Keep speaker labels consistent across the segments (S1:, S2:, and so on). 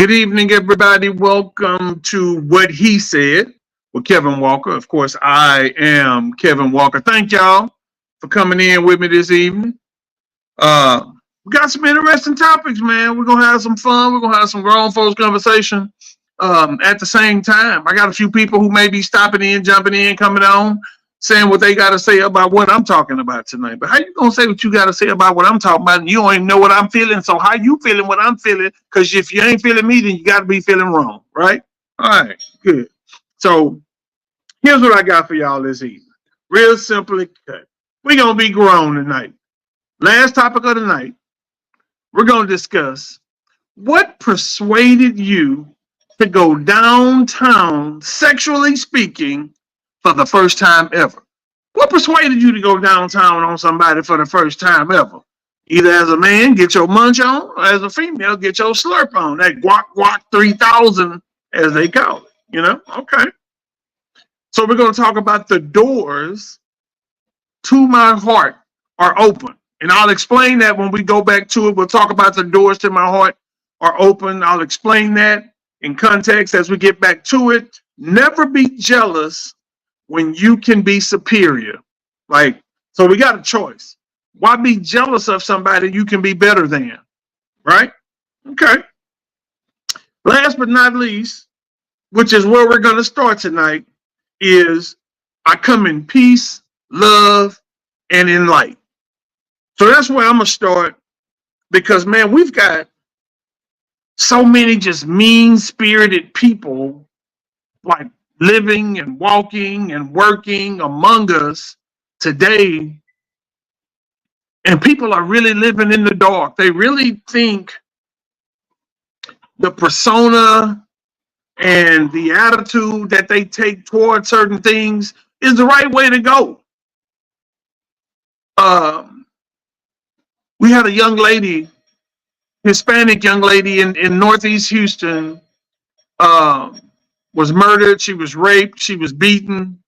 S1: Good evening, everybody. Welcome to What He Said with Kevin Walker. Of course, I am Kevin Walker. Thank y'all for coming in with me this evening. Uh, we got some interesting topics, man. We're gonna have some fun. We're gonna have some grown folks conversation. At the same time, I got a few people who may be stopping in, jumping in, coming on, saying what they got to say about what I'm talking about tonight. But how you gonna say what you got to say about what I'm talking about, and you don't even know what I'm feeling? So how you feeling what I'm feeling? Because if you ain't feeling me, then you got to be feeling wrong, right? All right, good. So here's what I got for y'all this evening. Real simply cut. We're gonna be grown tonight. Last topic of the night. We're gonna discuss what persuaded you to go downtown, sexually speaking, for the first time ever? What persuaded you to go downtown on somebody for the first time ever? Either as a man, get your munch on, or as a female, get your slurp on. That guac guac 3000, as they call it. Okay. So we're going to talk about the doors to my heart are open. And I'll explain that when we go back to it. We'll talk about the doors to my heart are open. I'll explain that in context as we get back to it. Never be jealous when you can be superior. So we got a choice. Why be jealous of somebody you can be better than? Right? Okay. Last but not least, which is where we're going to start tonight, is I come in peace, love, and in light. So that's where I'm going to start because, man, we've got so many just mean-spirited people like living and walking and working among us today. And people are really living in the dark. They really think the persona and the attitude that they take toward certain things is the right way to go. We had a young lady, Hispanic young lady in Northeast Houston, was murdered. She was raped. She was beaten.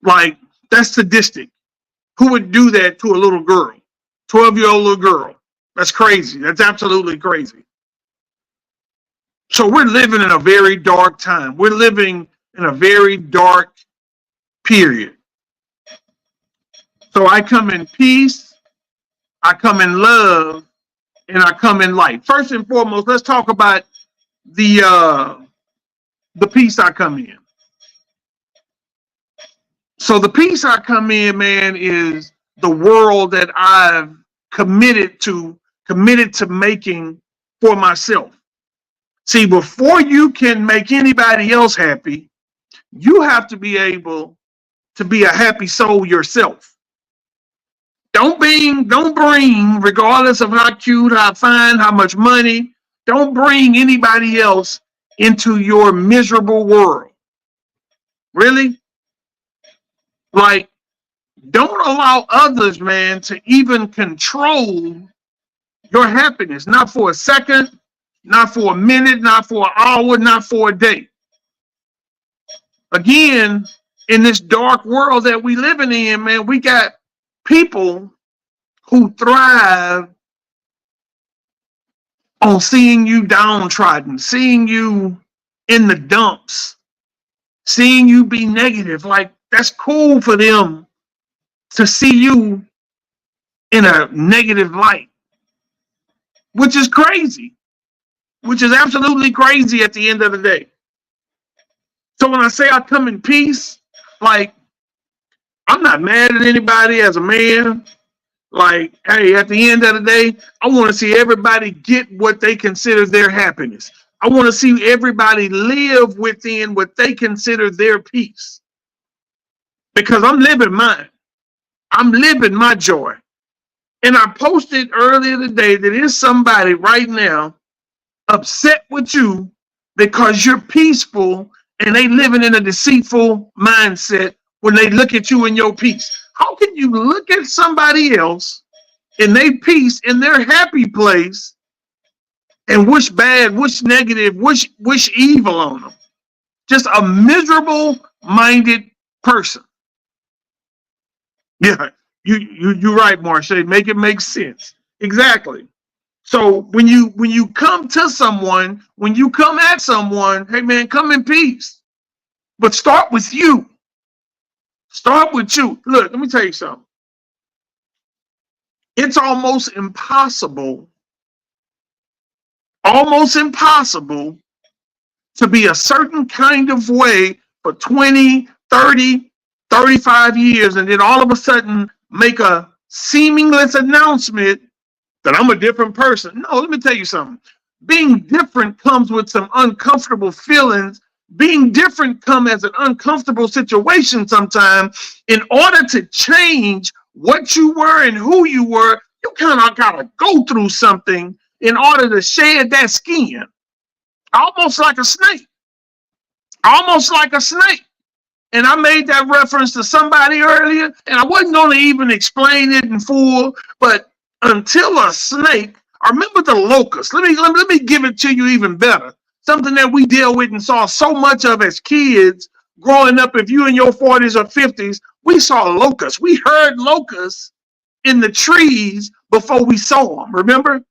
S1: Like, that's sadistic. Who would do that to a little girl? 12-year-old little girl. That's crazy. That's absolutely crazy. So we're living in a very dark time. We're living in a very dark period. So I come in peace, I come in love, and I come in light. First and foremost, let's talk about the peace I come in. So the peace I come in, man, is the world that I've committed to making for myself. See, before you can make anybody else happy, you have to be able to be a happy soul yourself. Don't bring, regardless of how cute, how fine, how much money, don't bring anybody else into your miserable world. Really? Like, don't allow others, man, to even control your happiness. Not for a second, not for a minute, not for an hour, not for a day. Again, in this dark world that we living in, man, we got people who thrive on seeing you downtrodden, seeing you in the dumps, seeing you be negative. Like, that's cool for them to see you in a negative light, which is crazy, which is absolutely crazy at the end of the day. So when I say I come in peace, like, I'm not mad at anybody as a man. Like, hey, at the end of the day, I want to see everybody get what they consider their happiness. I want to see everybody live within what they consider their peace. Because I'm living mine. I'm living my joy. And I posted earlier today that there's somebody right now upset with you because you're peaceful and they living in a deceitful mindset when they look at you in your peace. How can you look at somebody else in their peace, in their happy place, and wish bad, wish negative, wish evil on them? Just a miserable-minded person. Yeah, you're right, Marsha. Make it make sense. Exactly. So when you come to someone, when you come at someone, hey man, come in peace. But start with you. Start with you. Look, let me tell you something. It's almost impossible to be a certain kind of way for 20, 30, 35 years and then all of a sudden make a seamless announcement that I'm a different person. No, let me tell you something. Being different comes with some uncomfortable feelings. Being different comes as an uncomfortable situation sometimes. In order to change what you were and who you were, you kind of got to go through something in order to shed that skin. Almost like a snake. Almost like a snake. And I made that reference to somebody earlier, and I wasn't going to even explain it in full, but until a snake, I remember the locust. Let me give it to you even better. Something that we deal with and saw so much of as kids growing up. If you in your 40s or 50s, we saw locusts. We heard locusts in the trees before we saw them. Remember?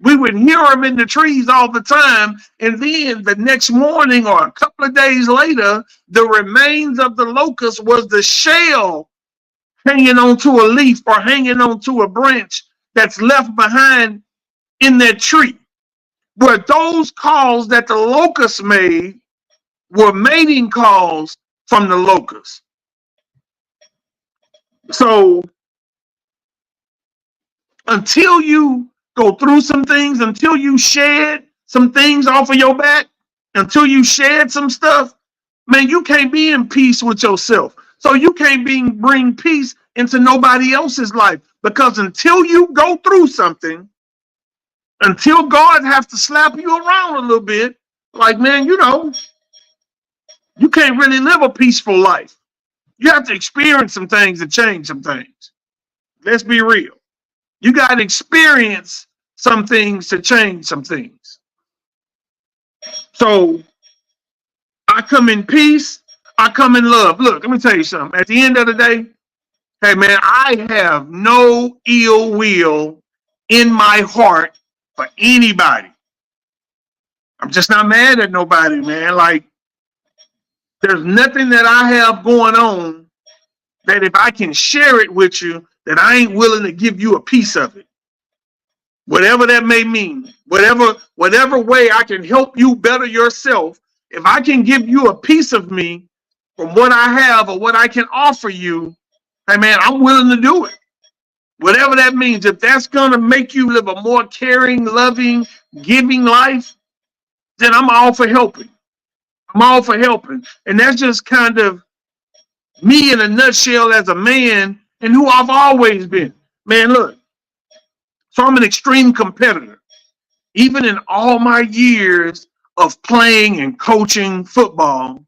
S1: We would hear them in the trees all the time. And then the next morning or a couple of days later, the remains of the locust was the shell hanging onto a leaf or hanging onto a branch that's left behind in that tree. But those calls that the locust made were mating calls from the locust. So until you go through some things, until you shed some things off of your back, until you shed some stuff, man, you can't be in peace with yourself. So you can't bring peace into nobody else's life, because until you go through something, until God has to slap you around a little bit, like, man, you can't really live a peaceful life. You have to experience some things to change some things. Let's be real. You got to experience some things to change some things. So I come in peace. I come in love. Look, let me tell you something. At the end of the day, hey man, I have no ill will in my heart for anybody. I'm just not mad at nobody, man. Like, there's nothing that I have going on that if I can share it with you, that I ain't willing to give you a piece of it. Whatever that may mean, whatever way I can help you better yourself, if I can give you a piece of me from what I have or what I can offer you, hey man, I'm willing to do it. Whatever that means, if that's going to make you live a more caring, loving, giving life, then I'm all for helping. I'm all for helping. And that's just kind of me in a nutshell as a man and who I've always been. Man, look, so I'm an extreme competitor. Even in all my years of playing and coaching football,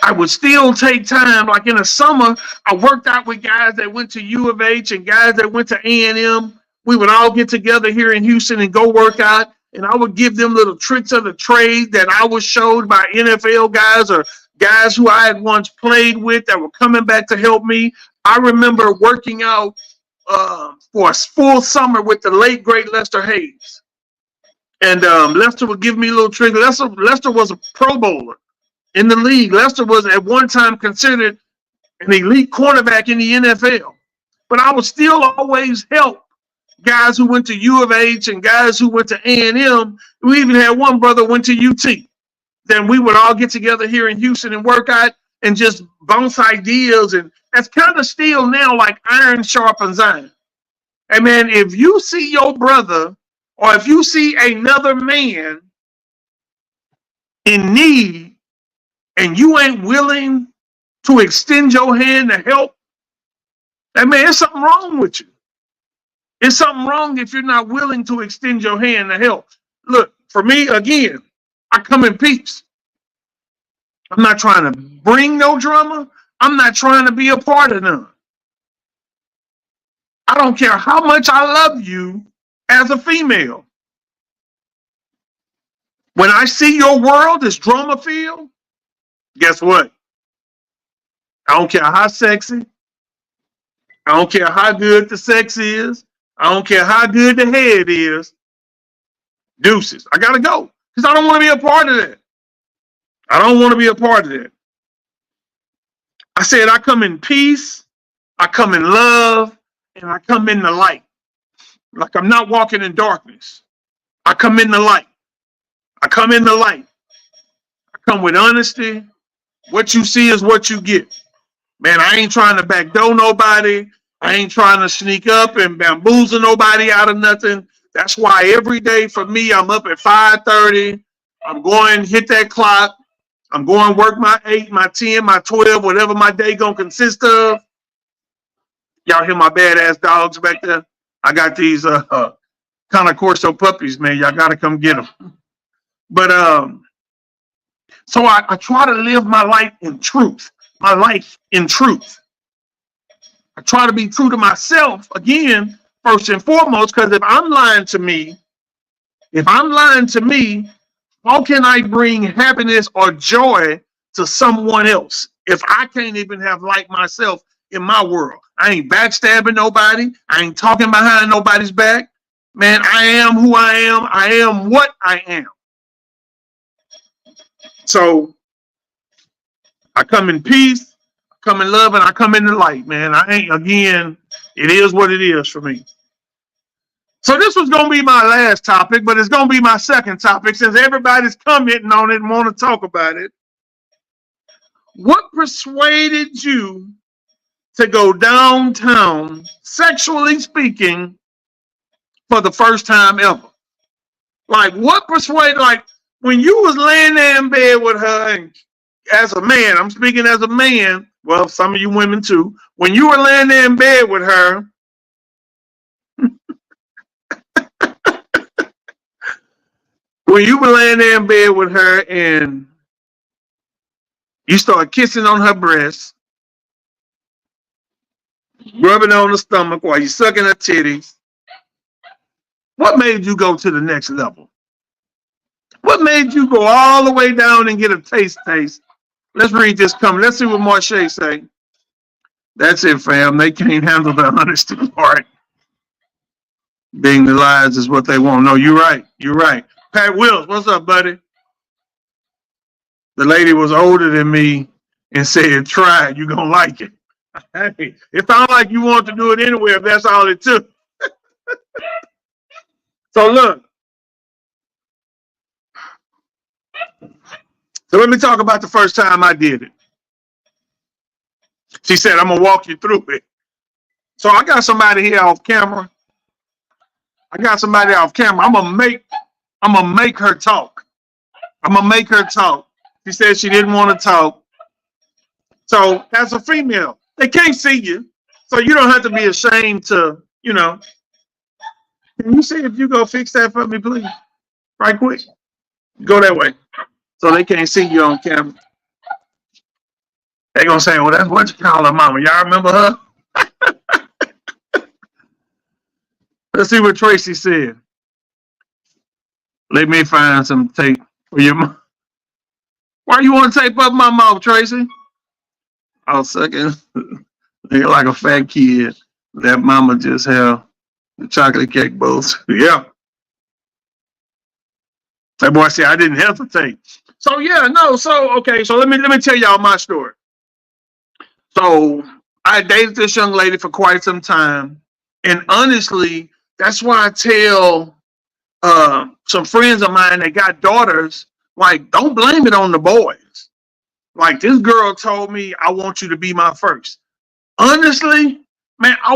S1: I would still take time. Like in the summer, I worked out with guys that went to U of H and guys that went to A&M. We would all get together here in Houston and go work out. And I would give them little tricks of the trade that I was showed by NFL guys or guys who I had once played with that were coming back to help me. I remember working out for a full summer with the late, great Lester Hayes. And Lester would give me a little trick. Lester was a Pro Bowler in the league. Lester was at one time considered an elite cornerback in the NFL. But I would still always help guys who went to U of H and guys who went to A&M. We even had one brother went to UT. Then we would all get together here in Houston and work out and just bounce ideas. And that's kind of still now like iron sharpens iron. Hey man, if you see your brother or if you see another man in need and you ain't willing to extend your hand to help, hey man, there's something wrong with you. It's something wrong if you're not willing to extend your hand to help. Look, for me, again, I come in peace. I'm not trying to bring no drama. I'm not trying to be a part of none. I don't care how much I love you as a female. When I see your world is drama filled, guess what? I don't care how sexy. I don't care how good the sex is. I don't care how good the head is. Deuces. I gotta go. Because I don't want to be a part of that. I don't want to be a part of that. I said I come in peace, I come in love, and I come in the light. Like I'm not walking in darkness. I come in the light. I come in the light. I come with honesty. What you see is what you get. Man, I ain't trying to backdoor nobody. I ain't trying to sneak up and bamboozle nobody out of nothing. That's why every day for me, I'm up at 5:30. I'm going hit that clock. I'm going work my 8, my 10, my 12, whatever my day gonna consist of. Y'all hear my badass dogs back there? I got these kind of Corso puppies, man. Y'all gotta come get them. But so I try to live my life in truth. My life in truth. I try to be true to myself again, first and foremost, because if I'm lying to me, how can I bring happiness or joy to someone else if I can't even have light myself in my world? I ain't backstabbing nobody. I ain't talking behind nobody's back. Man, I am who I am. I am what I am. So I come in peace, I come in love, and I come in the light, man. It is what it is for me. So this was going to be my last topic, but it's going to be my second topic since everybody's commenting on it and want to talk about it. What persuaded you to go downtown, sexually speaking, for the first time ever? Like, what persuaded, like, when you was laying there in bed with her, and as a man, I'm speaking as a man, well, some of you women too, when you were laying there in bed with her, when you were laying there in bed with her and you start kissing on her breast, rubbing on the stomach while you're sucking her titties, what made you go to the next level? What made you go all the way down and get a taste? Let's read this comment. Let's see what Marche say. That's it, fam. They can't handle the honesty part. Being the lies is what they want. No, you're right. You're right. Pat Wills, what's up, buddy? The lady was older than me and said, try it. You're going to like it. Hey, it sounds like you want to do it anyway if that's all it took. So look. So let me talk about the first time I did it. She said, I'm going to walk you through it. So I got somebody here off camera. I'm going to make her talk. She said she didn't want to talk. So as a female, they can't see you. So you don't have to be ashamed to, Can you see if you go fix that for me, please? Right quick. Go that way. So they can't see you on camera. They're going to say, well, that's what you call her mama. Y'all remember her? Let's see what Tracy said. Let me find some tape for your mom. Why you want to tape up my mouth, Tracy? I'll second. They're like a fat kid. That mama just had the chocolate cake bowls. Yeah. That boy said I didn't hesitate. So yeah, no. So okay. So let me tell y'all my story. So I dated this young lady for quite some time, and honestly, that's why I tell some friends of mine that got daughters, like, don't blame it on the boys. Like, this girl told me, I want you to be my first. Honestly, man, I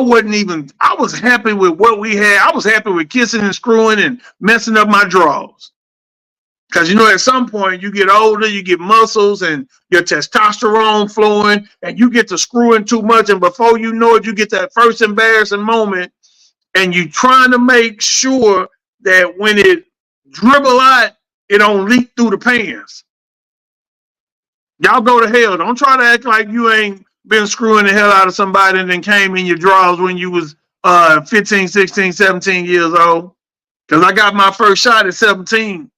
S1: was happy with what we had. I was happy with kissing and screwing and messing up my drawers. Because, at some point you get older, you get muscles and your testosterone flowing, and you get to screwing too much. And before you know it, you get that first embarrassing moment, and you trying to make sure that when it dribble out, it don't leak through the pants. Y'all go to hell. Don't try to act like you ain't been screwing the hell out of somebody and then came in your drawers when you was 15, 16, 17 years old. Because I got my first shot at 17.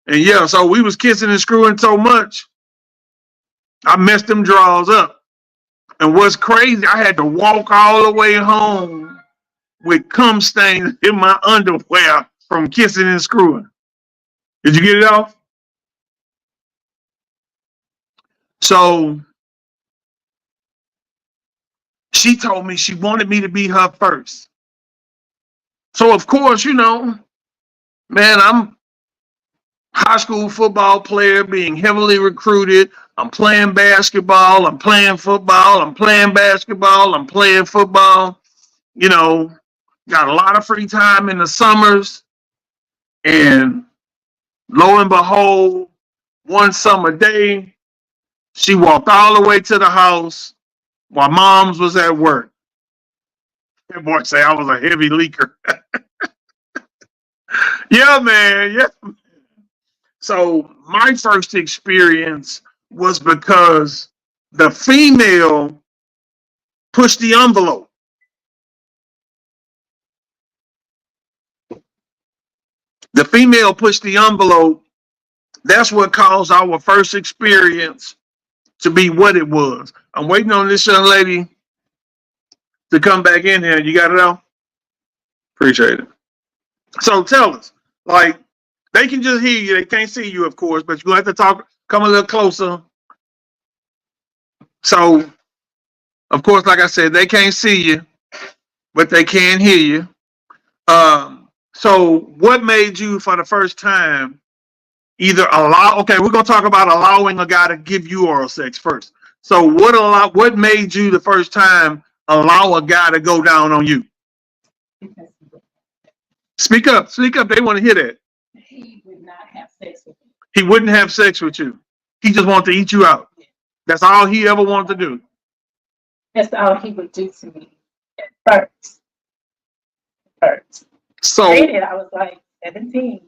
S1: And yeah, so we was kissing and screwing so much, I messed them drawers up. And what's crazy, I had to walk all the way home with cum stains in my underwear from kissing and screwing. Did you get it off? So she told me she wanted me to be her first. So of course, man, I'm high school football player being heavily recruited. I'm playing basketball. I'm playing football. I'm playing basketball. I'm playing football. Got a lot of free time in the summers. And lo and behold, one summer day, she walked all the way to the house while mom's was at work. That boy say I was a heavy leaker. Yeah, man. Yeah. So my first experience was because the female pushed the envelope. The female pushed the envelope. That's what caused our first experience to be what it was. I'm waiting on this young lady to come back in here. You got it out? Appreciate it. So tell us, like, they can just hear you. They can't see you, of course, but you have to come a little closer. So, of course, like I said, they can't see you, but they can hear you. So what made you for the first time either okay, we're going to talk about allowing a guy to give you oral sex first. So what made you the first time allow a guy to go down on you? Speak up. They want to hear that.
S2: He would not have sex with me.
S1: He wouldn't have sex with you. He just wanted to eat you out. That's all he ever wanted to do.
S2: That's all he would do to me at first.
S1: So
S2: I was like 17.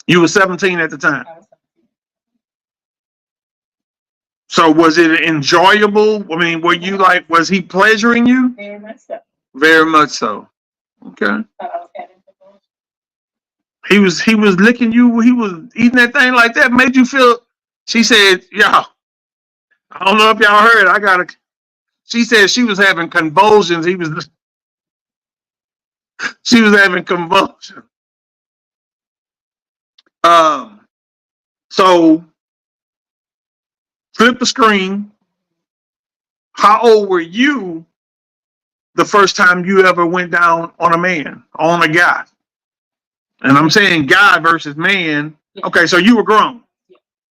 S1: You were 17 at the time.
S2: I was 17.
S1: So was it enjoyable? I mean, were you like, was he pleasuring you?
S2: Very much so.
S1: Very much so. Okay.
S2: Thought I was having divorce.
S1: He was licking you. He was eating that thing like that. Made you feel. She said, "Y'all, I don't know if y'all heard. She said she was having convulsions. She was having convulsions. So flip the screen. How old were you the first time you ever went down on a man, on a guy? And I'm saying guy versus man. Okay, so you were grown.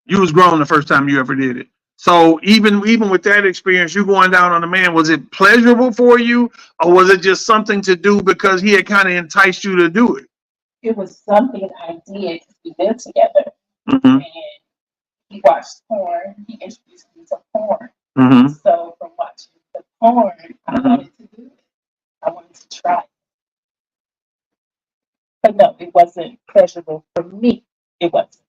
S1: You was grown the first time you ever did it. So even with that experience, you going down on a man, was it pleasurable for you, or was it just something to do because he had kind of enticed you to do it?
S2: It was something I did because we lived together.
S1: Mm-hmm.
S2: And he watched porn. He introduced me to porn.
S1: Mm-hmm.
S2: So from watching the porn, I wanted to do it. I wanted to try it. But no, it wasn't pleasurable for me. It wasn't.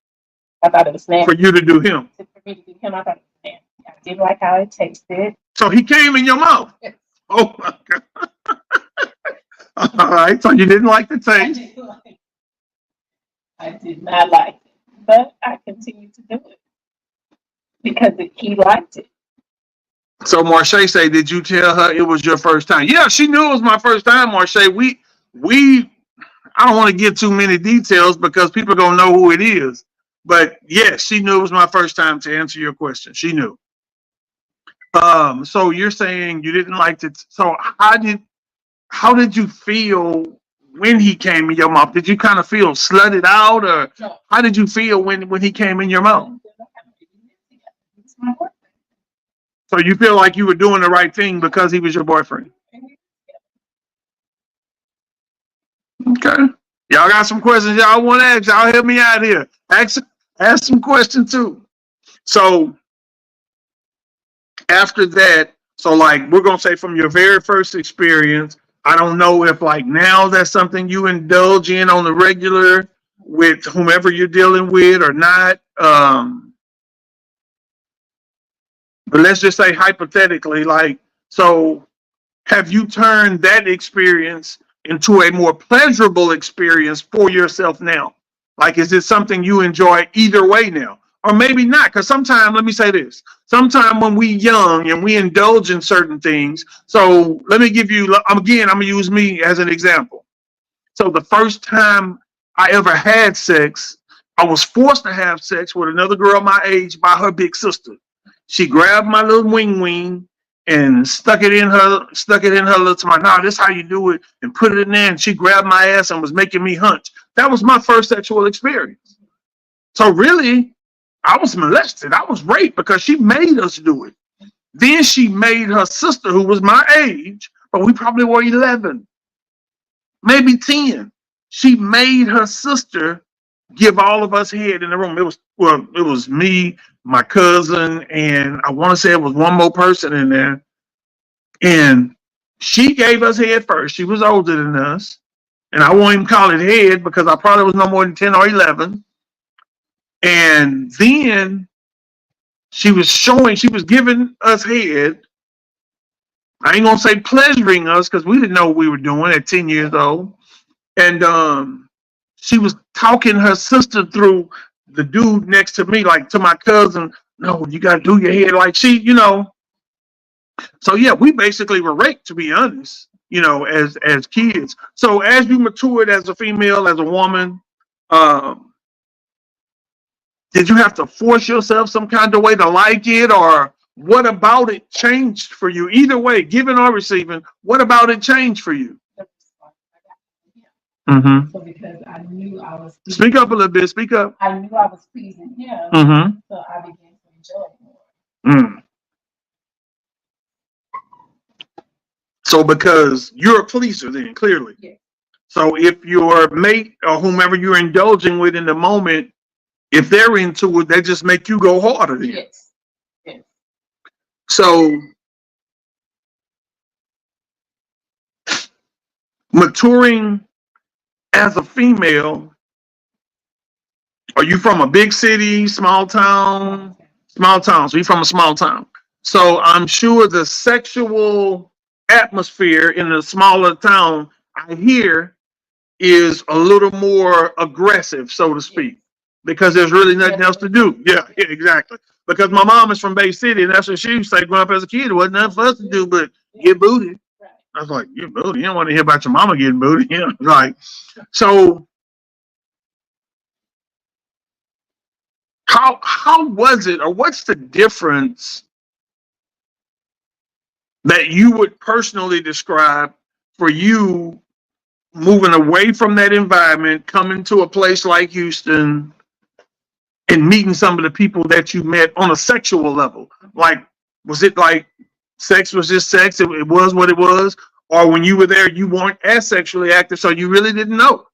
S2: I thought it was nasty.
S1: For you to do him.
S2: For me to do him, I thought it was nasty. I didn't like how it tasted.
S1: So he came in your mouth.
S2: Yes.
S1: Oh my God. All right. So you didn't like the taste.
S2: I did not like it. But I continued to do it. Because he liked it.
S1: So Marche say, did you tell her it was your first time? Yeah, she knew it was my first time, Marche. I don't want to give too many details because people are gonna know who it is. But yes, she knew it was my first time, to answer your question. She knew. So you're saying you didn't like it. So how did you feel when he came in your mouth? Did you kind of feel slutted out, or
S2: No.
S1: How did you feel when he came in your mouth? So you feel like you were doing the right thing because he was your boyfriend? Okay. Y'all got some questions y'all want to ask? Y'all help me out here. Ask some questions too. So after that, so like we're gonna say from your very first experience, I don't know if like now that's something you indulge in on the regular with whomever you're dealing with or not. But let's just say hypothetically, like, so have you turned that experience into a more pleasurable experience for yourself now? Like, is it something you enjoy either way now? or maybe not. Because sometimes, let me say this: sometimes when we young and we indulge in certain things. So let me give you again. I'm gonna use me as an example. So the first time I ever had sex, I was forced to have sex with another girl my age by her big sister. She grabbed my little wing and stuck it in her little to my, nah, this is how you do it, and put it in there. And she grabbed my ass and was making me hunch. That was my first sexual experience. So really, I was molested. I was raped because she made us do it. Then she made her sister, who was my age, but we probably were 11, maybe 10. She made her sister give all of us head in the room. It was me, my cousin, and I want to say it was one more person in there. And she gave us head first. She was older than us. And I won't even call it head because I probably was no more than 10 or 11. And then she was giving us head. I ain't gonna say pleasuring us because we didn't know what we were doing at 10 years old. And she was talking her sister through the dude next to me, like to my cousin. No, you gotta do your head like she, So yeah, we basically were raped, to be honest, as kids. So as you matured as a female, as a woman, um, did you have to force yourself some kind of way to like it, or what about it changed for you? Either way, giving or receiving, what about it changed for you? Mm-hmm.
S2: So because I knew I was
S1: Speak up a little bit. Speak up.
S2: I knew I was pleasing him,
S1: Mm-hmm.
S2: so I began to enjoy it more.
S1: Mm. So because you're a pleaser, then clearly.
S2: Yeah.
S1: So if your mate or whomever you're indulging with in the moment, if they're into it, they just make you go harder then.
S2: Yes. Yes.
S1: So maturing as a female, are you from a big city, small town? Small town. So you're from a small town. So I'm sure the sexual atmosphere in a smaller town, I hear, is a little more aggressive, so to speak, because there's really nothing else to do. Yeah, exactly. Because my mom is from Bay City, and that's what she used to say growing up as a kid. There wasn't nothing for us to do but get booty. I was like, get booty? You don't want to hear about your mama getting booty. Like, so how was it, or what's the difference that you would personally describe for you moving away from that environment, coming to a place like Houston, and meeting some of the people that you met on a sexual level? Like, was it like sex was just sex? It was what it was? Or when you were there, you weren't as sexually active, so you really didn't know?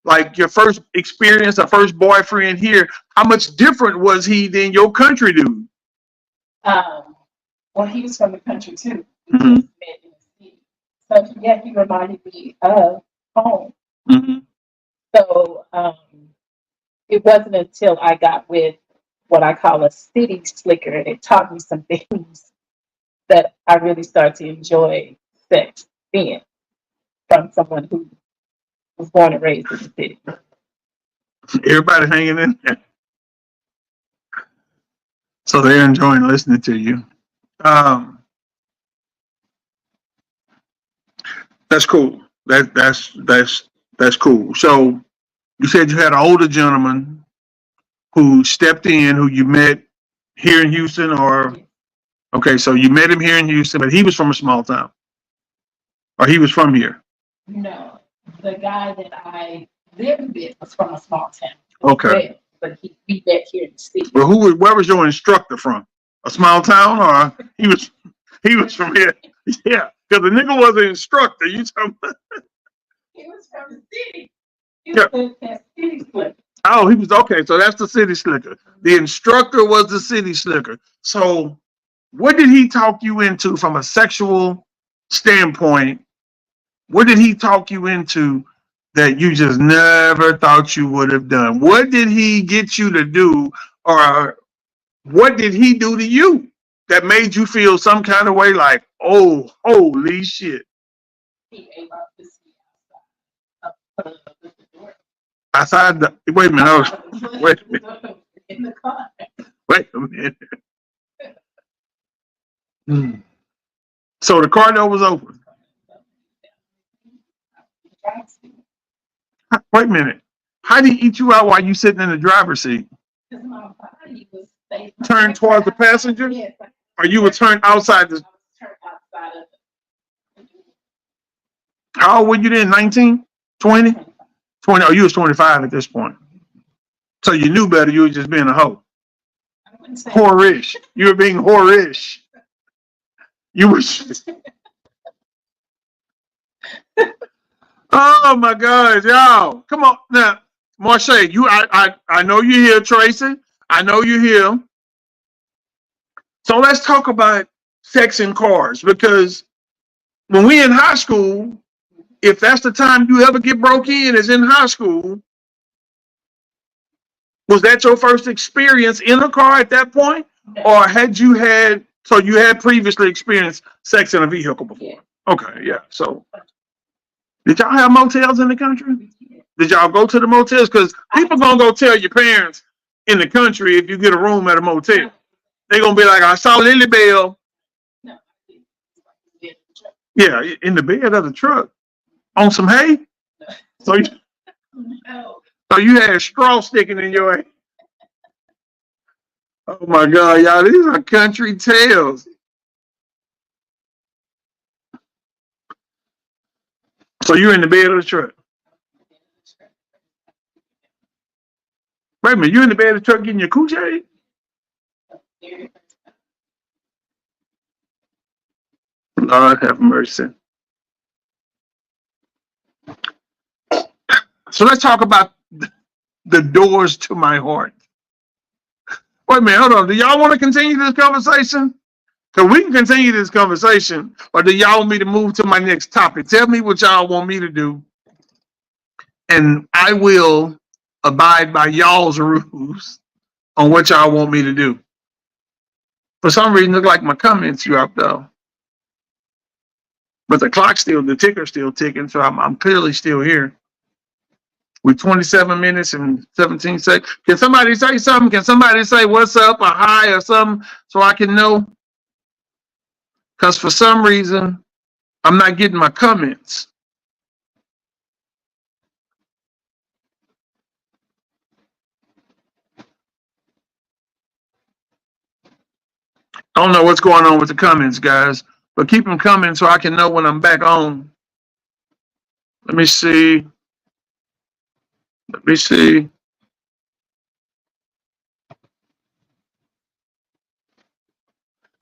S1: Like your first experience, a first boyfriend here, how much different was he than your country dude?
S2: Well, he was from the country too. We
S1: Mm-hmm.
S2: just met in the city. So yeah, he reminded me of home.
S1: Mm-hmm.
S2: So it wasn't until I got with what I call a city slicker, and it taught me some things that I really started to enjoy sex then from someone who was born and raised in the city.
S1: Everybody hanging in there. So they're enjoying listening to you. That's cool. That's cool. So you said you had an older gentleman who stepped in, who you met here in Houston, or okay, so you met him here in Houston, but he was from a small town, or he was from here.
S2: No, the guy that I lived with was from a small town.
S1: Okay.
S2: But we met here in the city.
S1: Well, where was your instructor from? A small town, or he was from here? Yeah, because the nigga was an instructor. You talking about?
S2: He was from the city. He was the city slicker.
S1: Oh, he was okay. So that's the city slicker. The instructor was the city slicker. So what did he talk you into from a sexual standpoint? What did he talk you into that you just never thought you would have done? What did he get you to do, or what did he do to you that made you feel some kind of way like, oh, holy shit?
S2: He ate off the seat outside.
S1: Outside the, wait a minute. Wait a minute.
S2: in the car.
S1: Wait a minute. So the car door was open. Wait a minute. How did he eat you out while you sitting in the driver's seat?
S2: Because my body was
S1: Turned towards the passenger?
S2: Yes,
S1: Or you were turned outside the?
S2: turned outside of it.
S1: How old were you then? 19? 20? 20. Oh, you was 25 at this point. So you knew better. You were just being a hoe.
S2: I wouldn't say
S1: Whorish. You were being whorish. You were. Oh my God, y'all! Come on now, Marche. I know you're here, Tracy. I know you're here. So let's talk about sex in cars, because when we in high school, if that's the time you ever get broke in, is in high school. Was that your first experience in a car at that point, or had you had? So you had previously experienced sex in a vehicle before?
S2: Yeah.
S1: Okay, yeah. So did y'all have motels in the country? Did y'all go to the motels? Because people gonna go tell your parents in the country if you get a room at a motel. They gonna be like, I saw Lily Bell.
S2: No.
S1: Yeah, in the bed of the truck on some hay. So you,
S2: No.
S1: so you had straw sticking in your head. Oh my God, y'all! These are country tales. So you're in the bed of the truck. Wait a minute, you in the bed of the truck getting your coochie? Lord have mercy. So let's talk about the doors to my heart. Wait a minute, hold on. Do y'all want to continue this conversation? Because we can continue this conversation, or do y'all want me to move to my next topic? Tell me what y'all want me to do, and I will abide by y'all's rules on what y'all want me to do. For some reason, look like my comments you up though, but the ticker's still ticking, so I'm clearly still here. With 27 minutes and 17 seconds. Can somebody say something? Can somebody say what's up or hi or something so I can know? Because for some reason, I'm not getting my comments. I don't know what's going on with the comments, guys, but keep them coming so I can know when I'm back on. Let me see. Let me see.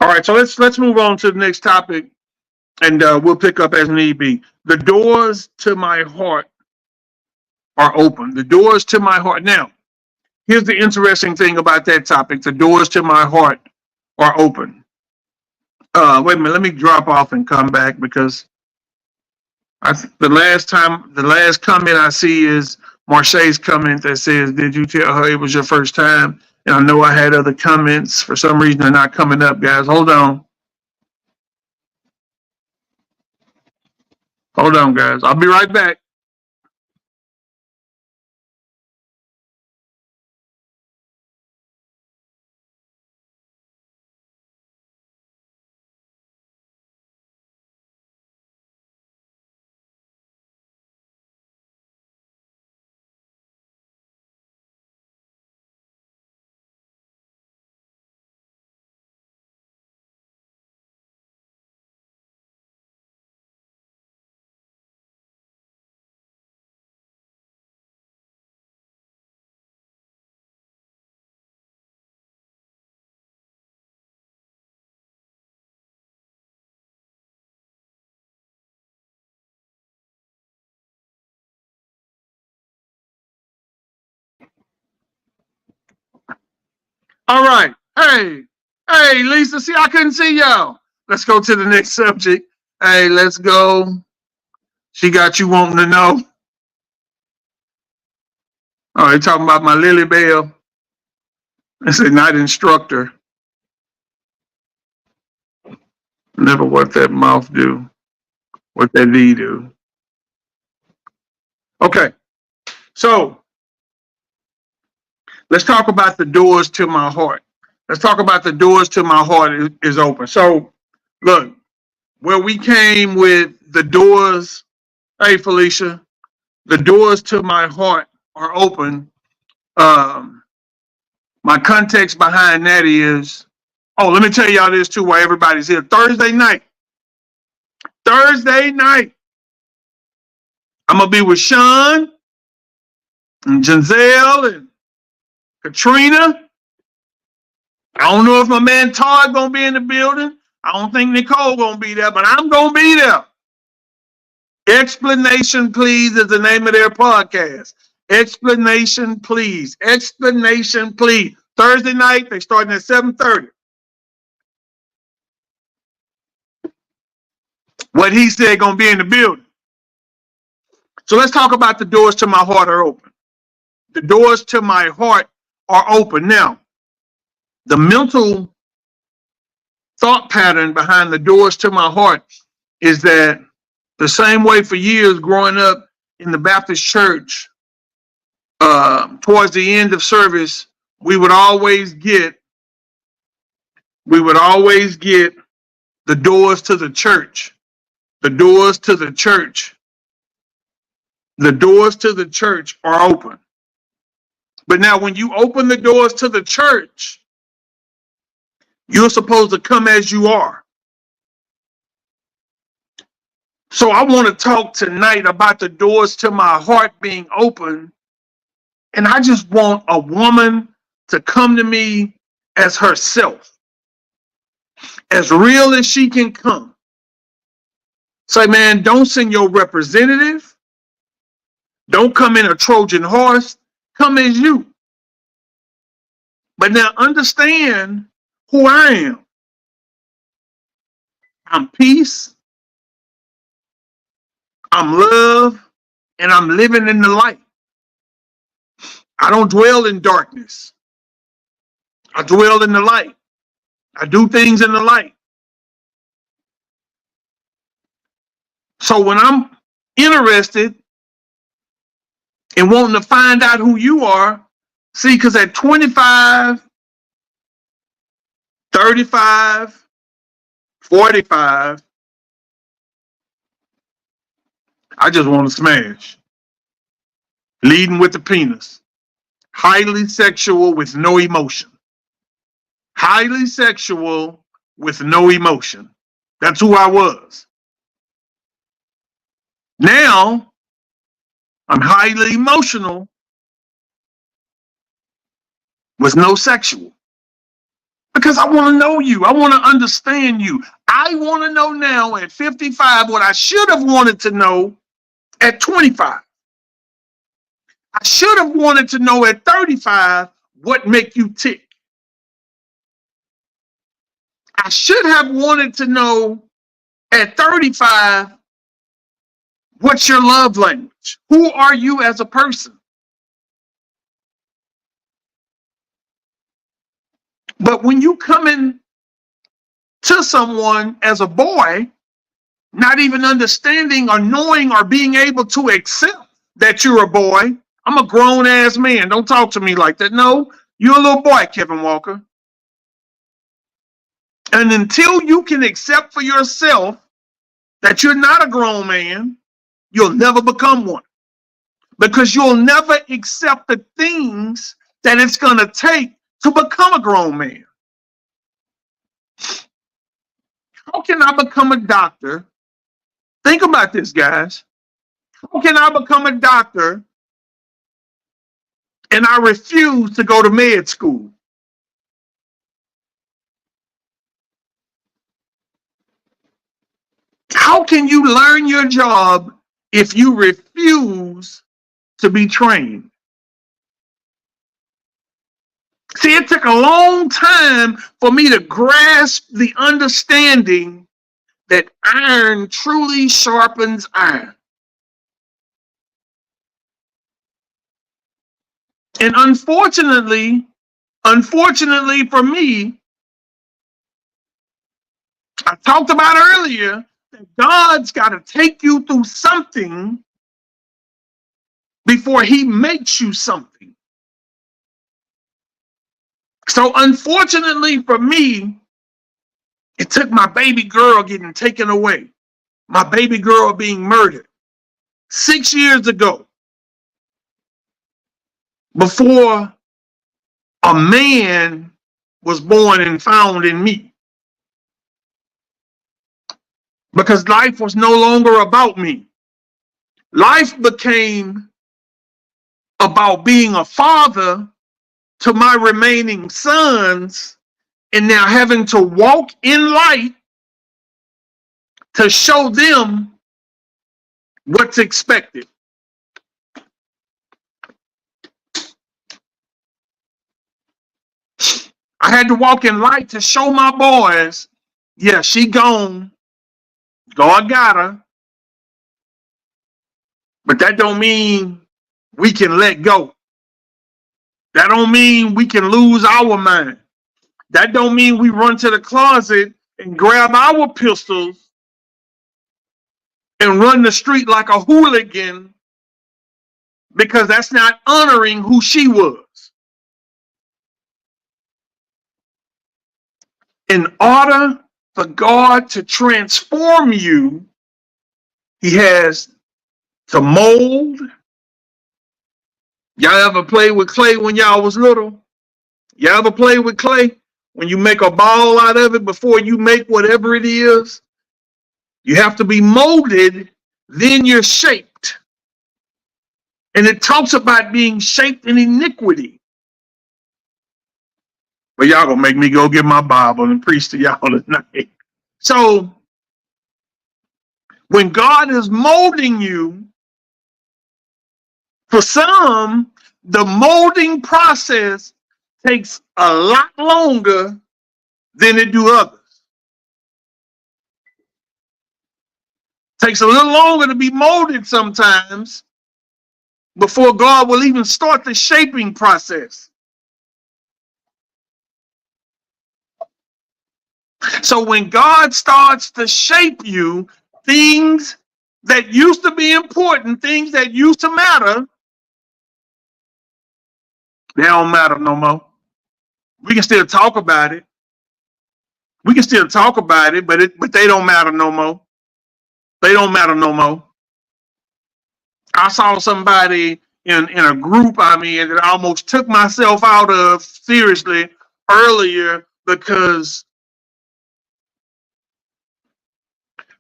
S1: All right, so let's move on to the next topic, and we'll pick up as need be. The doors to my heart are open. The doors to my heart. Now, here's the interesting thing about that topic. The doors to my heart are open. Wait a minute. Let me drop off and come back, because the last comment I see is Marche's comment that says, "Did you tell her it was your first time?" And I know I had other comments. For some reason, they're not coming up, guys. Hold on. Hold on, guys. I'll be right back. All right. Hey, Lisa. See, I couldn't see y'all. Let's go to the next subject. Hey, let's go. She got you wanting to know. Oh, they talking about my Lily Bell. They said not instructor. Never what that mouth do. What that D do. Okay. So Let's talk about the doors to my heart. Let's talk about the doors to my heart is open. So, look, where we came with the doors, hey, Felicia, the doors to my heart are open. Um, my context behind that is, oh, let me tell y'all this too while everybody's here. Thursday night, I'm going to be with Sean and Giselle and Katrina. I don't know if my man Todd going to be in the building. I don't think Nicole going to be there, but I'm going to be there. Explanation Please is the name of their podcast. Explanation Please. Explanation Please. Thursday night, they starting at 7:30. What he said going to be in the building. So let's talk about the doors to my heart are open. The doors to my heart are open. Now, the mental thought pattern behind the doors to my heart is that the same way for years growing up in the Baptist church, towards the end of service, we would always get the doors to the church. The doors to the church. The doors to the church are open. But now when you open the doors to the church, you're supposed to come as you are. So I want to talk tonight about the doors to my heart being open. And I just want a woman to come to me as herself, as real as she can come. Say, man, don't send your representative. Don't come in a Trojan horse. Come as you. But now understand who I am. I'm peace. I'm love. And I'm living in the light. I don't dwell in darkness. I dwell in the light. I do things in the light. So when I'm interested in wanting to find out who you are, see, because at 25, 35, 45, I just want to smash. Leading with the penis. Highly sexual with no emotion. Highly sexual with no emotion. That's who I was. Now, I'm highly emotional with no sexual. Because I want to know you. I want to understand you. I want to know now at 55 what I should have wanted to know at 25. I should have wanted to know at 35 what make you tick. I should have wanted to know at 35 what's your love language? Who are you as a person? But when you come in to someone as a boy, not even understanding or knowing or being able to accept that you're a boy, I'm a grown ass man. Don't talk to me like that. No, you're a little boy, Kevin Walker. And until you can accept for yourself that you're not a grown man, you'll never become one. Because you'll never accept the things that it's going to take to become a grown man. How can I become a doctor? Think about this, guys. How can I become a doctor and I refuse to go to med school? How can you learn your job if you refuse to be trained? See, it took a long time for me to grasp the understanding that iron truly sharpens iron. And unfortunately for me, I talked about earlier that God's got to take you through something before he makes you something. So unfortunately for me, it took my baby girl getting taken away, my baby girl being murdered 6 years ago, before a man was born and found in me. Because life was no longer about me. Life became about being a father to my remaining sons, and now having to walk in light to show them what's expected. I had to walk in light to show my boys, yeah, she gone. God got her. But that don't mean we can let go. That don't mean we can lose our mind. That don't mean we run to the closet and grab our pistols and run the street like a hooligan, because that's not honoring who she was. In order for God to transform you, he has to mold. Y'all ever play with clay when y'all was little? Y'all ever play with clay? When you make a ball out of it before you make whatever it is, you have to be molded, then you're shaped. And it talks about being shaped in iniquity. But y'all gonna make me go get my Bible and preach to y'all tonight. So when God is molding you, for some, the molding process takes a lot longer than it do others. Takes a little longer to be molded sometimes before God will even start the shaping process. So when God starts to shape you, things that used to be important, things that used to matter, they don't matter no more. We can still talk about it. We can still talk about it, but they don't matter no more. They don't matter no more. I saw somebody in a group I'm in that I almost took myself out of seriously earlier, because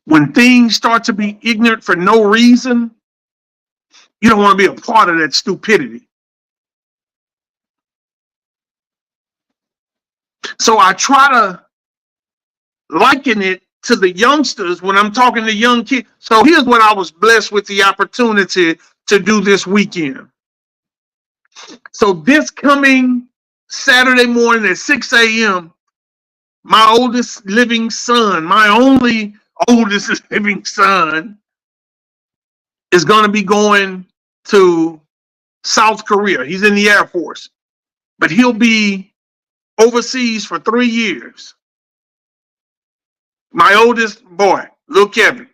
S1: when things start to be ignorant for no reason, you don't want to be a part of that stupidity. So I try to liken it to the youngsters when I'm talking to young kids. So here's what I was blessed with the opportunity to do this weekend. So this coming Saturday morning at 6 a.m., my oldest living son, my only oldest living son, is going to be going to South Korea. He's in the Air Force, but he'll be overseas for 3 years. My oldest boy, little Kevin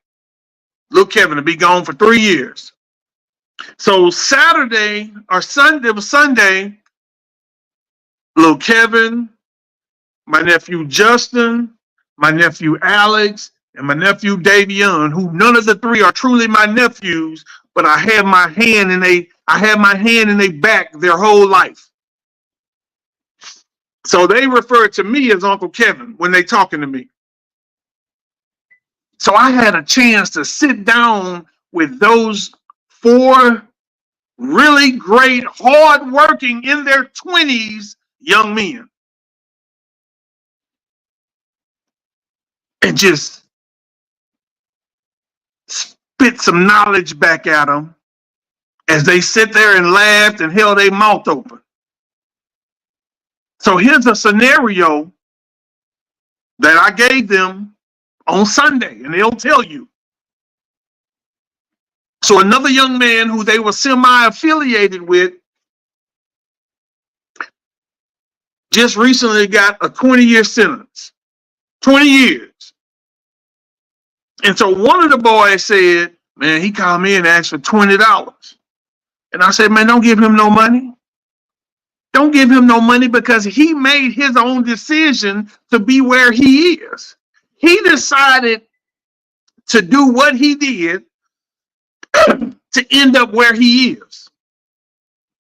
S1: will be gone for 3 years. So Saturday or Sunday, it was Sunday, little Kevin, my nephew Justin, my nephew Alex, and my nephew Davion, who none of the three are truly my nephews, but I had my hand in their back their whole life. So they refer to me as Uncle Kevin when they talking to me. So I had a chance to sit down with those 4 really great, hard-working, in their 20s young men, and just spit some knowledge back at them as they sit there and laughed and held their mouth open. So here's a scenario that I gave them on Sunday, and they'll tell you. So another young man who they were semi-affiliated with just recently got a 20-year sentence. 20 years. And so one of the boys said, man, he called me and asked for $20. And I said, man, don't give him no money. Don't give him no money because he made his own decision to be where he is. He decided to do what he did to end up where he is.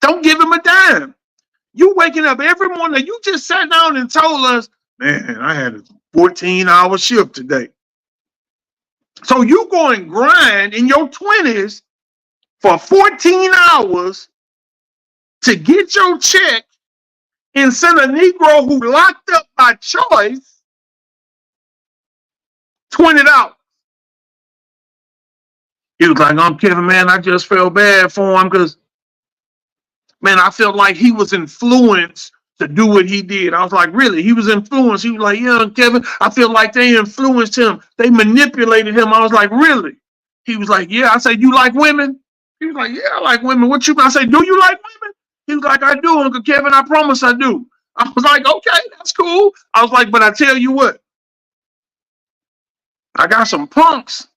S1: Don't give him a dime. You waking up every morning. You just sat down and told us, man, I had a 14-hour shift today. So you go and grind in your 20s for 14 hours to get your check and send a Negro who locked up by choice $20. He was like, I'm Kevin, man, I just felt bad for him because, man, I felt like he was influenced to do what he did. I was like, really? He was influenced? He was like, yeah, Kevin, I feel like they influenced him. They manipulated him. I was like, really? He was like, yeah. I said, you like women? He was like, yeah, I like women. What you? I said, do you like women? He was like, I do, Uncle Kevin. I promise I do. I was like, okay, that's cool. I was like, but I tell you what, I got some punks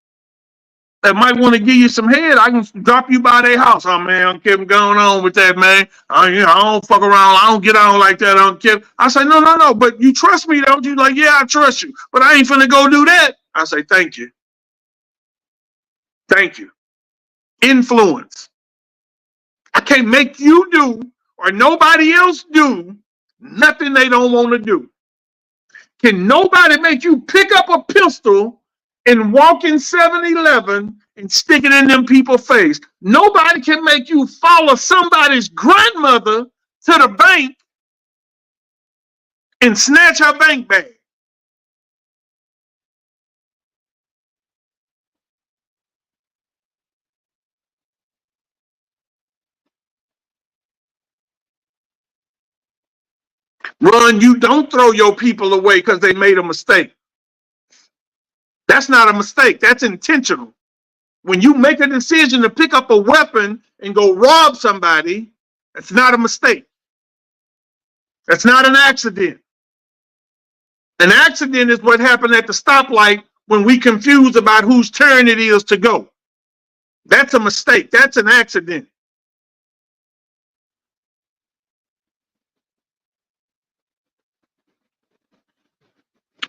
S1: that might want to give you some head. I can drop you by their house. Oh, man, Uncle Kevin, going on with that, man. I don't fuck around. I don't get on like that, Uncle Kevin. I say, no, but you trust me, don't you? Like, yeah, I trust you, but I ain't finna go do that. I say, thank you. Thank you. Influence. I can't make you do or nobody else do nothing they don't want to do. Can nobody make you pick up a pistol and walk in 7-Eleven and stick it in them people's face? Nobody can make you follow somebody's grandmother to the bank and snatch her bank bag. Run, you don't throw your people away because they made a mistake. That's not a mistake. That's intentional. When you make a decision to pick up a weapon and go rob somebody, that's not a mistake. That's not an accident. An accident is what happened at the stoplight when we confuse about whose turn it is to go. That's a mistake. That's an accident.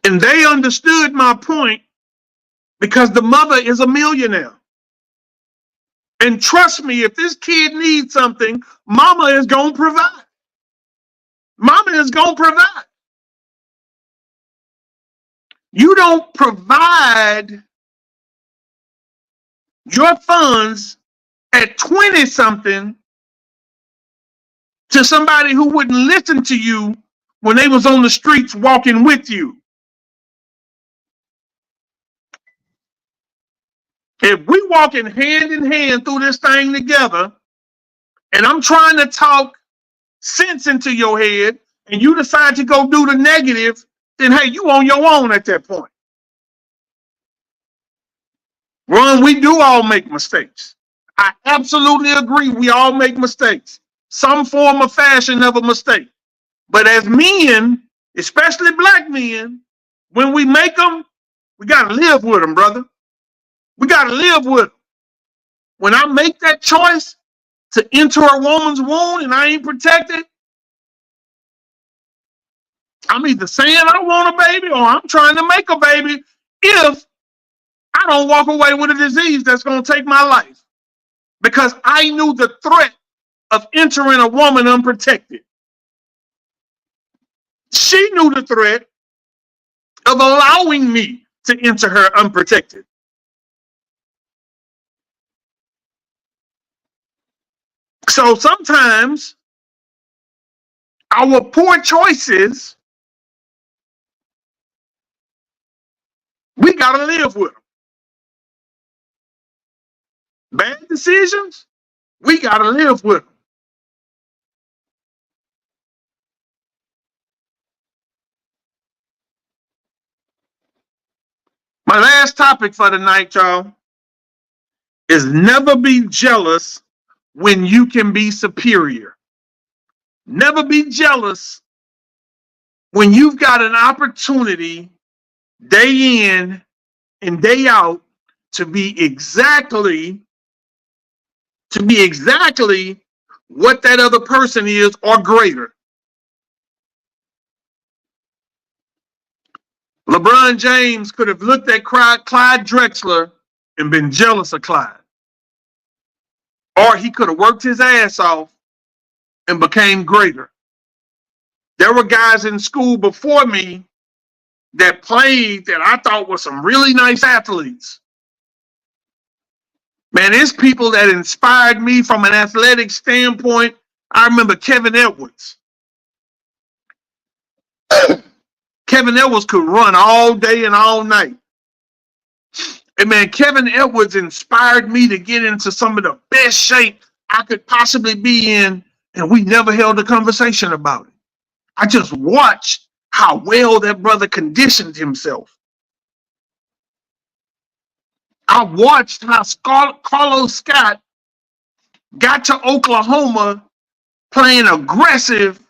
S1: And they understood my point because the mother is a millionaire. And trust me, if this kid needs something, mama is going to provide. Mama is going to provide. You don't provide your funds at 20-something to somebody who wouldn't listen to you when they was on the streets walking with you. If we walking hand in hand through this thing together, and I'm trying to talk sense into your head, and you decide to go do the negative, then hey, you on your own at that point. Ron, we do all make mistakes. I absolutely agree. We all make mistakes. Some form of fashion of a mistake. But as men, especially black men, when we make them, we got to live with them, brother. We got to live with them. When I make that choice to enter a woman's womb and I ain't protected, I'm either saying I want a baby or I'm trying to make a baby if I don't walk away with a disease that's going to take my life. Because I knew the threat of entering a woman unprotected. She knew the threat of allowing me to enter her unprotected. So sometimes our poor choices, we got to live with them. Bad decisions, we got to live with them. My last topic for the night, y'all, is never be jealous when you can be superior. Never be jealous when you've got an opportunity day in and day out to be exactly what that other person is or greater. LeBron James could have looked at Clyde Drexler and been jealous of Clyde. Or he could have worked his ass off and became greater. There were guys in school before me that played that I thought were some really nice athletes. Man, there's people that inspired me from an athletic standpoint. I remember Kevin Edwards. Kevin Edwards could run all day and all night. And man, Kevin Edwards inspired me to get into some of the best shape I could possibly be in, and we never held a conversation about it. I just watched how well that brother conditioned himself. I watched how Carlos Scott got to Oklahoma playing aggressive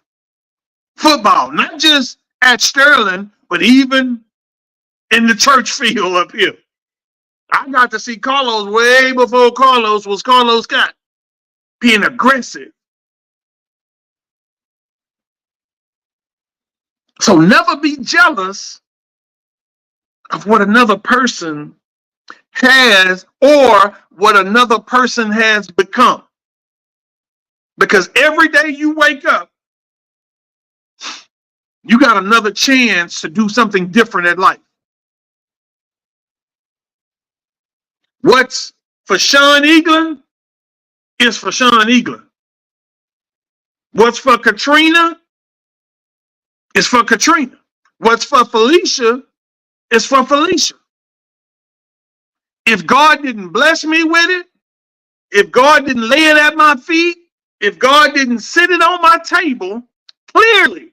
S1: football, not just at Sterling, but even in the church field up here. I got to see Carlos way before Carlos was Carlos Scott, being aggressive. So never be jealous of what another person has or what another person has become. Because every day you wake up, you got another chance to do something different in life. What's for Sean Eaglin is for Sean Eaglin. What's for Katrina is for Katrina. What's for Felicia is for Felicia. If God didn't bless me with it, if God didn't lay it at my feet, if God didn't sit it on my table, clearly,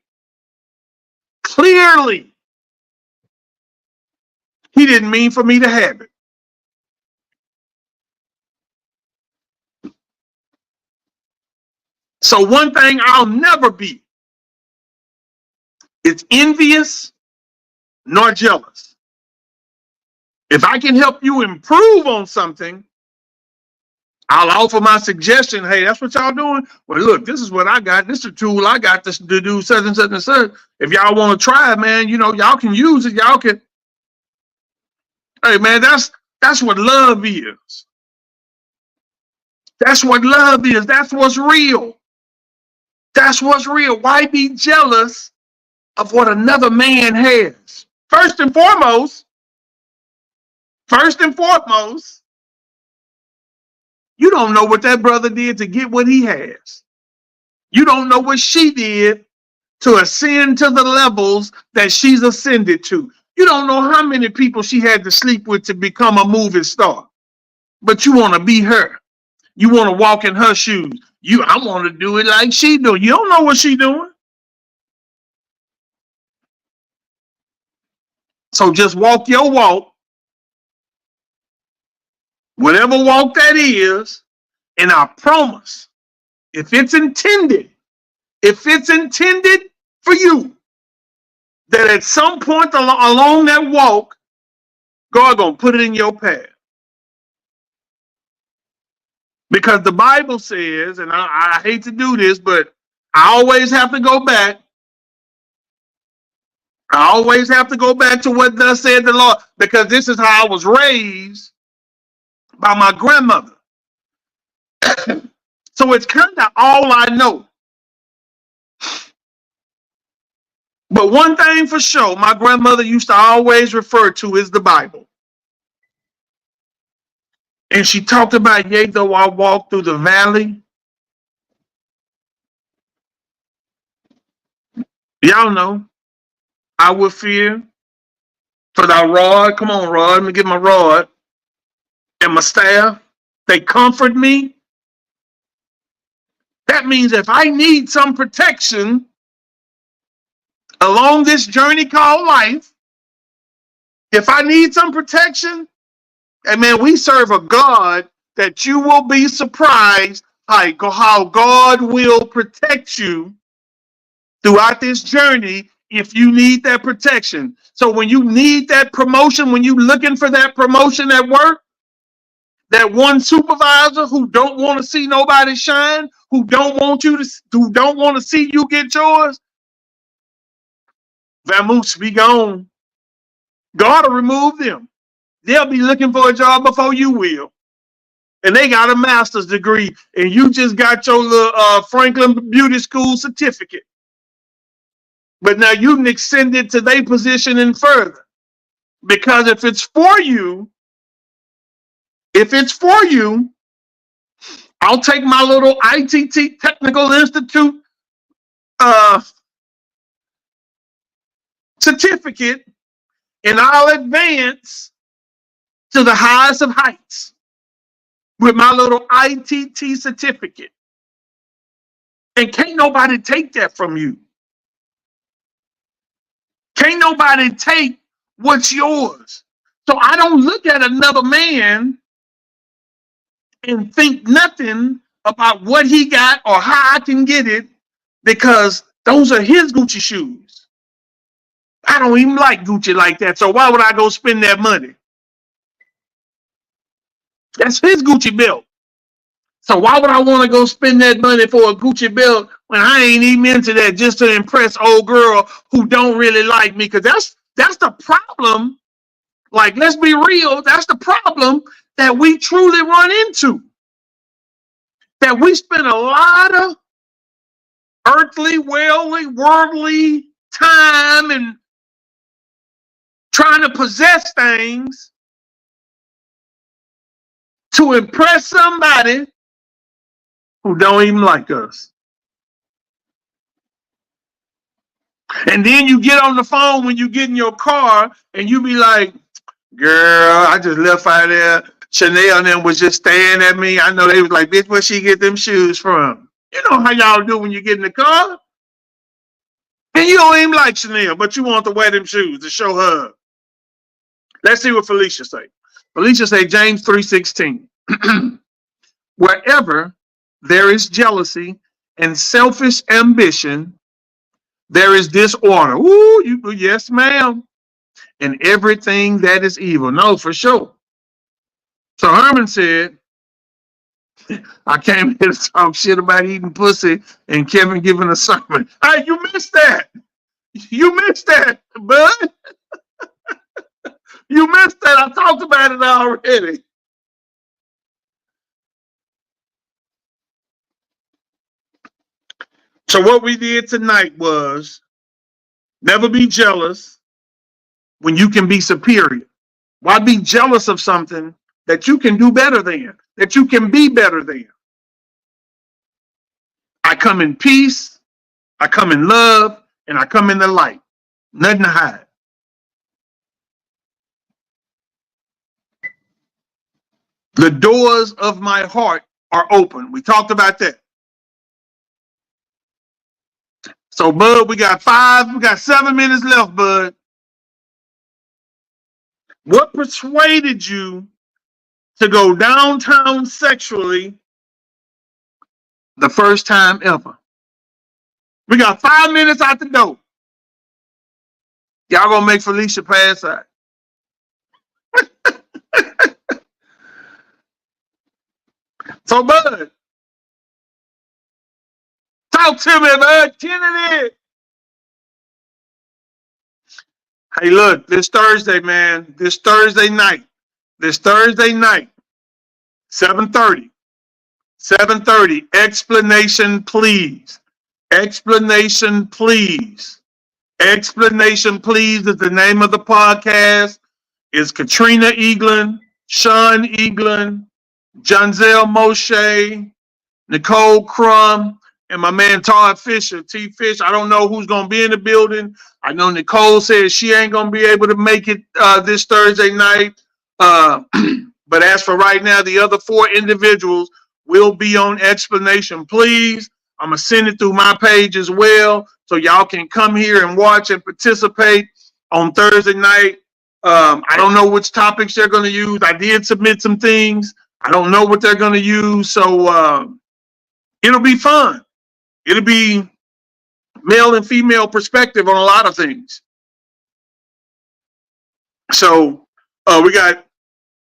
S1: he didn't mean for me to have it. So one thing I'll never be is envious nor jealous. If I can help you improve on something, I'll offer my suggestion. Hey, that's what y'all doing? Well, look, this is what I got. This is a tool I got to do such and such and such. If y'all want to try it, man, y'all can use it. Y'all can. Hey, man, that's what love is. That's what love is. That's what's real. That's what's real. Why be jealous of what another man has? First and foremost, you don't know what that brother did to get what he has. You don't know what she did to ascend to the levels that she's ascended to. You don't know how many people she had to sleep with to become a movie star. But you want to be her. You want to walk in her shoes. I want to do it like she do. You don't know what she doing. So just walk your walk, whatever walk that is, and I promise, if it's intended for you, that at some point along that walk, God gonna put it in your path. Because the Bible says, and I hate to do this, but I always have to go back. I always have to go back to what thus said the Lord, because this is how I was raised by my grandmother. So it's kind of all I know. But one thing for sure, my grandmother used to always refer to is the Bible. And she talked about, yea, though I walk through the valley. Y'all know, I will fear for thy rod. Come on, rod. Let me get my rod. And my staff. They comfort me. That means if I need some protection along this journey called life, if I need some protection, and man, we serve a God that you will be surprised how God will protect you throughout this journey if you need that protection. So when you need that promotion, when you're looking for that promotion at work, that one supervisor who don't want to see nobody shine, who don't want to see you get yours, vamoose, be gone. God will remove them. They'll be looking for a job before you will. And they got a master's degree, and you just got your little Franklin Beauty School certificate. But now you can extend it to their position and further. Because if it's for you, I'll take my little ITT Technical Institute uh, certificate and I'll advance to the highest of heights with my little ITT certificate. And can't nobody take that from you. Can't nobody take what's yours. So I don't look at another man and think nothing about what he got or how I can get it, because those are his Gucci shoes. I don't even like Gucci like that. So why would I go spend that money? That's his Gucci belt. So why would I want to go spend that money for a Gucci belt when I ain't even into that just to impress old girl who don't really like me? Because that's the problem. Like, let's be real. That's the problem that we truly run into. That we spend a lot of earthly, worldly time and trying to possess things to impress somebody who don't even like us. And then you get on the phone when you get in your car and you be like, girl, I just left out there. Chanel and them was just staring at me. I know they was like, bitch, where she get them shoes from? You know how y'all do when you get in the car? And you don't even like Chanel, but you want to wear them shoes to show her. Let's see what Felicia say. Felicia say, James 3:16. Wherever there is jealousy and selfish ambition, there is disorder. Ooh, yes, ma'am. And everything that is evil. No, for sure. So Herman said, I came here to talk shit about eating pussy and Kevin giving a sermon. Hey, you missed that. You missed that, bud. You missed that. I talked about it already. So what we did tonight was never be jealous when you can be superior. Why be jealous of something that you can do better than, that you can be better than? I come in peace, I come in love, and I come in the light. Nothing to hide. The doors of my heart are open. We talked about that. So, Bud, we got 7 minutes left, Bud. What persuaded you to go downtown sexually the first time ever? We got 5 minutes out the door. Y'all gonna make Felicia pass out. So, Bud, talk to me, Bud. Kennedy. Hey, look, this Thursday, man. This Thursday night, 7:30. 7:30. Explanation, please. Explanation, please. Explanation, please is the name of the podcast. It's Katrina Eaglin, Sean Eaglin, Jonzel Moshe, Nicole Crum, and my man Todd Fisher, T. Fish. I don't know who's going to be in the building. I know Nicole says she ain't going to be able to make it this Thursday night. But as for right now, the other 4 individuals will be on Explanation, please. I'm going to send it through my page as well, so y'all can come here and watch and participate on Thursday night. I don't know which topics they're going to use. I did submit some things. I don't know what they're going to use, so it'll be fun. It'll be male and female perspective on a lot of things. So we got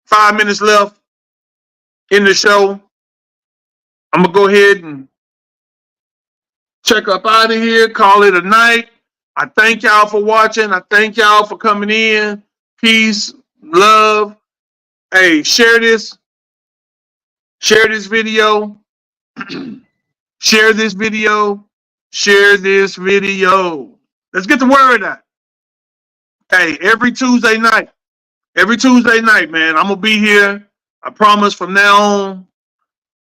S1: 5 minutes left in the show. I'm going to go ahead and check up out of here, call it a night. I thank y'all for watching. I thank y'all for coming in. peace, love. Hey, share this video, share this video, share this video. Let's get the word out. Hey, every Tuesday night, man, I'm gonna be here. I promise from now on.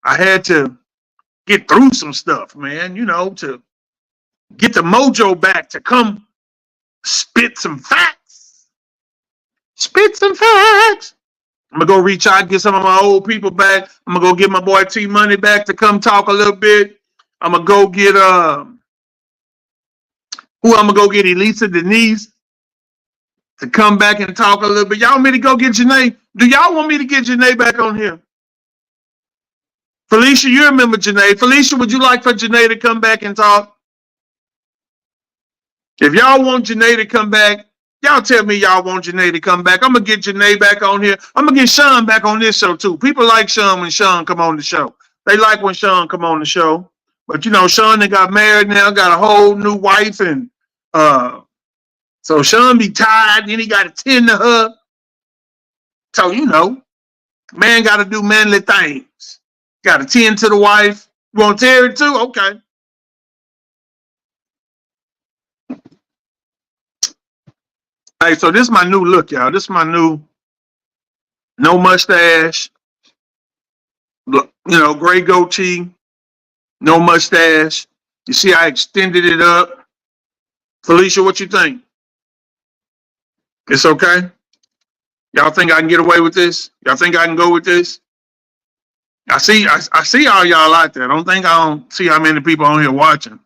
S1: I had to get through some stuff, man, to get the mojo back to come spit some facts. Spit some facts. I'm gonna go reach out, get some of my old people back. I'm gonna go get my boy T Money back to come talk a little bit. I'm gonna go get I'm gonna go get Elisa Denise to come back and talk a little bit. Y'all want me to go get Janae? Do y'all want me to get Janae back on here? Felicia, you remember Janae. Felicia, would you like for Janae to come back and talk? If y'all want Janae to come back, y'all tell me y'all want Janae to come back. I'm going to get Janae back on here. I'm going to get Sean back on this show, too. People like Sean when Sean come on the show. They like when Sean come on the show. But, Sean, they got married now, got a whole new wife. And so Sean be tired. Then he got to tend to her. So, man got to do manly things. Got to tend to the wife. You want Terry, too? Okay. Hey, so this is my new look, y'all. This is my new, no mustache, gray goatee, no mustache. You see, I extended it up. Felicia, what you think? It's okay? Y'all think I can get away with this? Y'all think I can go with this? I see all y'all out there. I don't see how many people on here watching.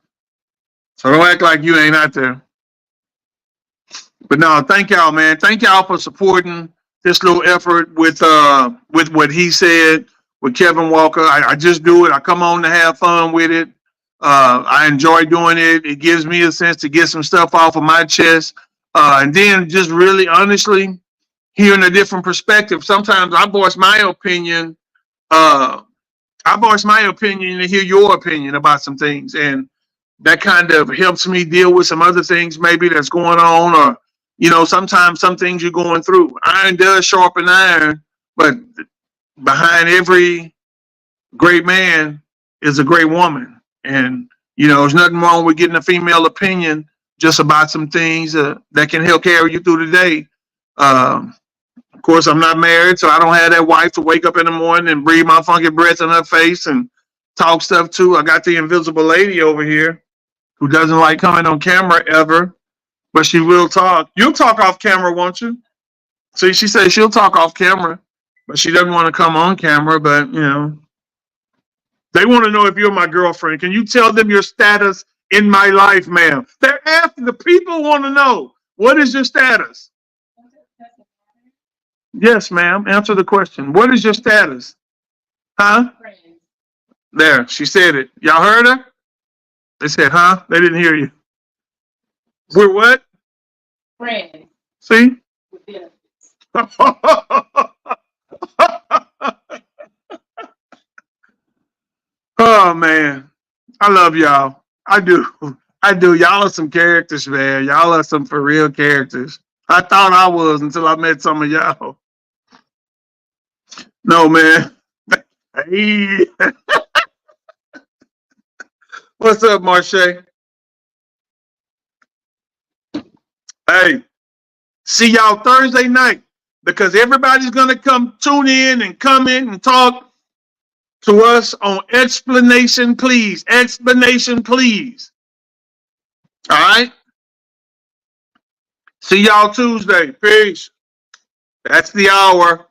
S1: So don't act like you ain't out there. But no, thank y'all, man. Thank y'all for supporting this little effort with what he said with Kevin Walker. I just do it. I come on to have fun with it. I enjoy doing it. It gives me a sense to get some stuff off of my chest. And then just really honestly hearing a different perspective. Sometimes I voice my opinion. To hear your opinion about some things. And that kind of helps me deal with some other things maybe that's going on, or sometimes some things you're going through. Iron does sharpen iron, but behind every great man is a great woman. And there's nothing wrong with getting a female opinion just about some things that can help carry you through the day. Of course, I'm not married, so I don't have that wife to wake up in the morning and breathe my funky breath in her face and talk stuff to. I got the invisible lady over here who doesn't like coming on camera ever, but she will talk. You'll talk off camera, won't you? See, she says she'll talk off camera, but she doesn't want to come on camera. But, they want to know if you're my girlfriend. Can you tell them your status in my life, ma'am? They're asking, the people want to know, what is your status? Yes, ma'am. Answer the question. What is your status? Huh? There, she said it. Y'all heard her? They said, huh? They didn't hear you. We're what?
S2: Friends.
S1: See? Oh, man. I love y'all. I do. Y'all are some characters, man. Y'all are some for real characters. I thought I was until I met some of y'all. No, man. Hey. What's up, Marche? Hey, see y'all Thursday night, because everybody's going to come tune in and comment and talk to us on Explanation Please. Explanation Please. All right? See y'all Tuesday. Peace. That's the hour.